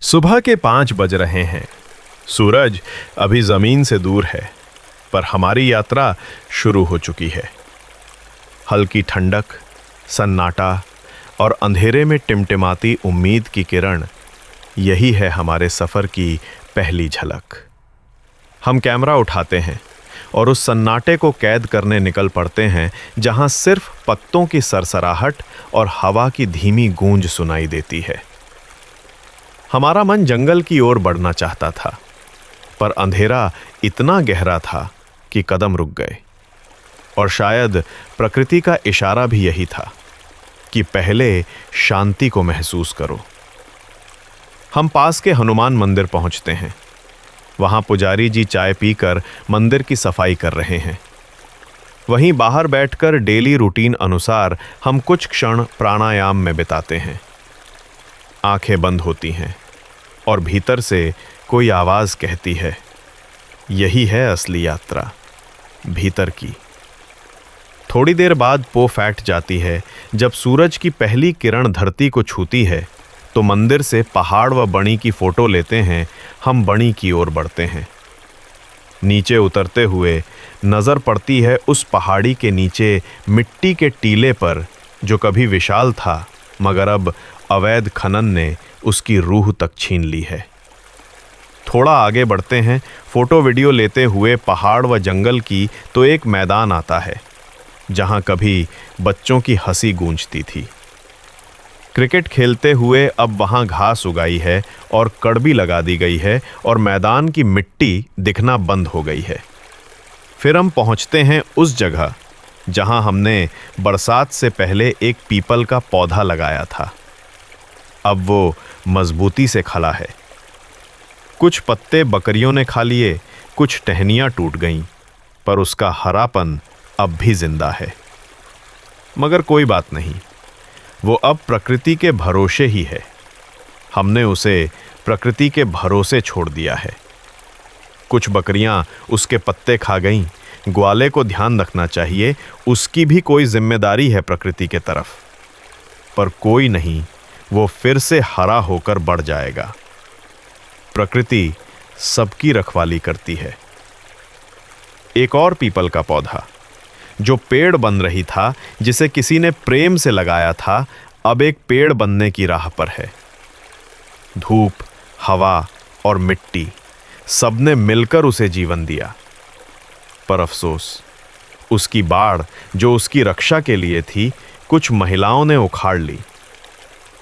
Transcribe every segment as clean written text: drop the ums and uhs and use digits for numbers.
सुबह के 5 बज रहे हैं। सूरज अभी जमीन से दूर है, पर हमारी यात्रा शुरू हो चुकी है। हल्की ठंडक, सन्नाटा और अंधेरे में टिमटिमाती उम्मीद की किरण, यही है हमारे सफर की पहली झलक। हम कैमरा उठाते हैं और उस सन्नाटे को कैद करने निकल पड़ते हैं, जहां सिर्फ पत्तों की सरसराहट और हवा की धीमी गूंज सुनाई देती है। हमारा मन जंगल की ओर बढ़ना चाहता था, पर अंधेरा इतना गहरा था कि कदम रुक गए। और शायद प्रकृति का इशारा भी यही था कि पहले शांति को महसूस करो। हम पास के हनुमान मंदिर पहुंचते हैं। वहां पुजारी जी चाय पीकर मंदिर की सफाई कर रहे हैं। वहीं बाहर बैठकर डेली रूटीन अनुसार हम कुछ क्षण प्राणायाम में बिताते हैं। आंखें बंद होती हैं और भीतर से कोई आवाज कहती है, यही है असली यात्रा, भीतर की। थोड़ी देर बाद पो फैट जाती है। जब सूरज की पहली किरण धरती को छूती है तो मंदिर से पहाड़ व बणी की फोटो लेते हैं। हम बणी की ओर बढ़ते हैं। नीचे उतरते हुए नजर पड़ती है उस पहाड़ी के नीचे मिट्टी के टीले पर, जो कभी विशाल था मगर अब अवैध खनन ने उसकी रूह तक छीन ली है। थोड़ा आगे बढ़ते हैं, फोटो वीडियो लेते हुए पहाड़ व जंगल की, तो एक मैदान आता है जहां कभी बच्चों की हंसी गूंजती थी। क्रिकेट खेलते हुए अब वहां घास उगाई है और कड़बी लगा दी गई है और मैदान की मिट्टी दिखना बंद हो गई है। फिर हम पहुंचते हैं उस जगह जहां हमने बरसात से पहले एक पीपल का पौधा लगाया था। अब वो मजबूती से खड़ा है। कुछ पत्ते बकरियों ने खा लिए, कुछ टहनियां टूट गईं, पर उसका हरापन अब भी जिंदा है। मगर कोई बात नहीं, वो अब प्रकृति के भरोसे ही है। हमने उसे प्रकृति के भरोसे छोड़ दिया है। कुछ बकरियां उसके पत्ते खा गईं। ग्वाले को ध्यान रखना चाहिए, उसकी भी कोई जिम्मेदारी है प्रकृति के तरफ। पर कोई नहीं, वो फिर से हरा होकर बढ़ जाएगा। प्रकृति सबकी रखवाली करती है। एक और पीपल का पौधा, जो पेड़ बन रही था, जिसे किसी ने प्रेम से लगाया था, अब एक पेड़ बनने की राह पर है। धूप, हवा और मिट्टी, सबने मिलकर उसे जीवन दिया। पर अफसोस, उसकी बाड़ जो उसकी रक्षा के लिए थी, कुछ महिलाओं ने उखाड़ ली।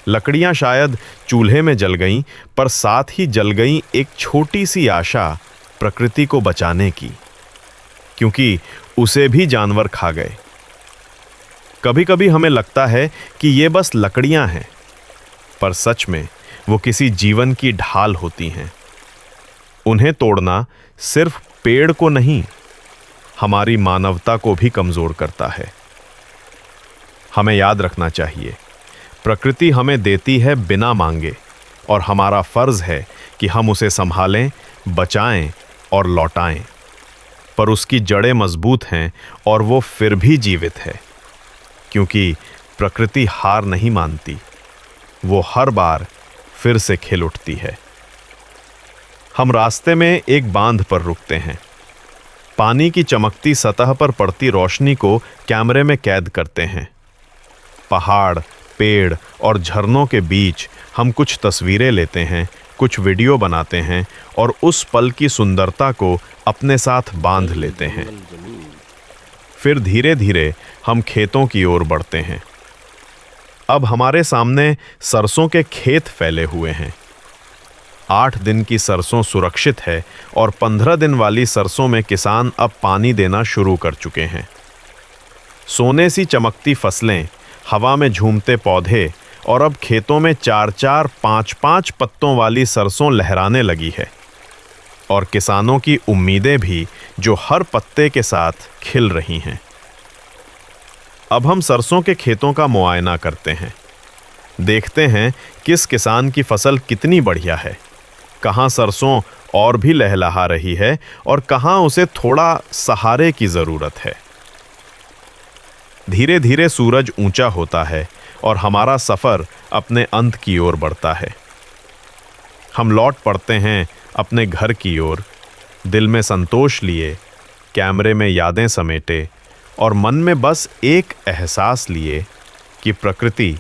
लकड़ियां शायद चूल्हे में जल गईं, पर साथ ही जल गई एक छोटी सी आशा प्रकृति को बचाने की, क्योंकि उसे भी जानवर खा गए। कभी कभी हमें लगता है कि ये बस लकड़ियां हैं, पर सच में वो किसी जीवन की ढाल होती हैं। उन्हें तोड़ना सिर्फ पेड़ को नहीं, हमारी मानवता को भी कमजोर करता है। हमें याद रखना चाहिए, प्रकृति हमें देती है बिना मांगे, और हमारा फर्ज है कि हम उसे संभालें, बचाएं और लौटाएं। पर उसकी जड़ें मजबूत हैं और वो फिर भी जीवित है, क्योंकि प्रकृति हार नहीं मानती। वो हर बार फिर से खिल उठती है। हम रास्ते में एक बांध पर रुकते हैं। पानी की चमकती सतह पर पड़ती रोशनी को कैमरे में कैद करते हैं। पहाड़, पेड़ और झरनों के बीच हम कुछ तस्वीरें लेते हैं, कुछ वीडियो बनाते हैं और उस पल की सुंदरता को अपने साथ बांध लेते हैं। फिर धीरे धीरे हम खेतों की ओर बढ़ते हैं। अब हमारे सामने सरसों के खेत फैले हुए हैं। 8 दिन की सरसों सुरक्षित है और 15 दिन वाली सरसों में किसान अब पानी देना शुरू कर चुके हैं। सोने सी चमकती फसलें, हवा में झूमते पौधे और अब खेतों में 4-4, 5-5 पत्तों वाली सरसों लहराने लगी है। और किसानों की उम्मीदें भी, जो हर पत्ते के साथ खिल रही हैं। अब हम सरसों के खेतों का मुआयना करते हैं। देखते हैं किस किसान की फसल कितनी बढ़िया है, कहाँ सरसों और भी लहलहा रही है और कहाँ उसे थोड़ा सहारे की ज़रूरत है। धीरे धीरे सूरज ऊंचा होता है और हमारा सफ़र अपने अंत की ओर बढ़ता है। हम लौट पड़ते हैं अपने घर की ओर, दिल में संतोष लिए, कैमरे में यादें समेटे और मन में बस एक एहसास लिए कि प्रकृति,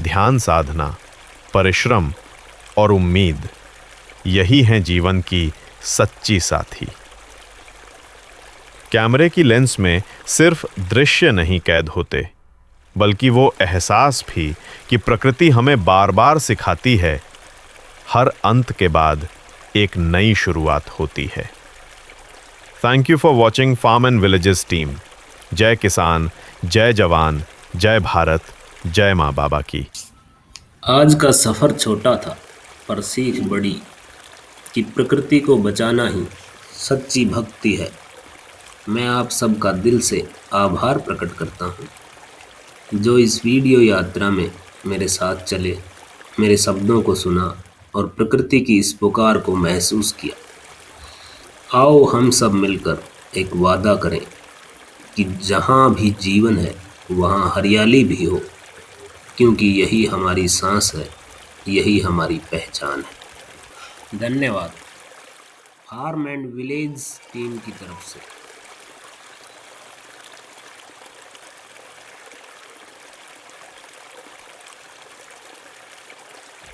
ध्यान साधना, परिश्रम और उम्मीद, यही हैं जीवन की सच्ची साथी। कैमरे की लेंस में सिर्फ दृश्य नहीं कैद होते, बल्कि वो एहसास भी कि प्रकृति हमें बार बार सिखाती है, हर अंत के बाद एक नई शुरुआत होती है। Thank you for watching farm and villages team. जय किसान, जय जवान, जय भारत, जय माँ बाबा की। आज का सफ़र छोटा था पर सीख बड़ी कि प्रकृति को बचाना ही सच्ची भक्ति है। मैं आप सबका दिल से आभार प्रकट करता हूँ जो इस वीडियो यात्रा में मेरे साथ चले, मेरे शब्दों को सुना और प्रकृति की इस पुकार को महसूस किया। आओ हम सब मिलकर एक वादा करें कि जहाँ भी जीवन है वहाँ हरियाली भी हो, क्योंकि यही हमारी सांस है, यही हमारी पहचान है। धन्यवाद फार्म एंड विलेज टीम की तरफ से।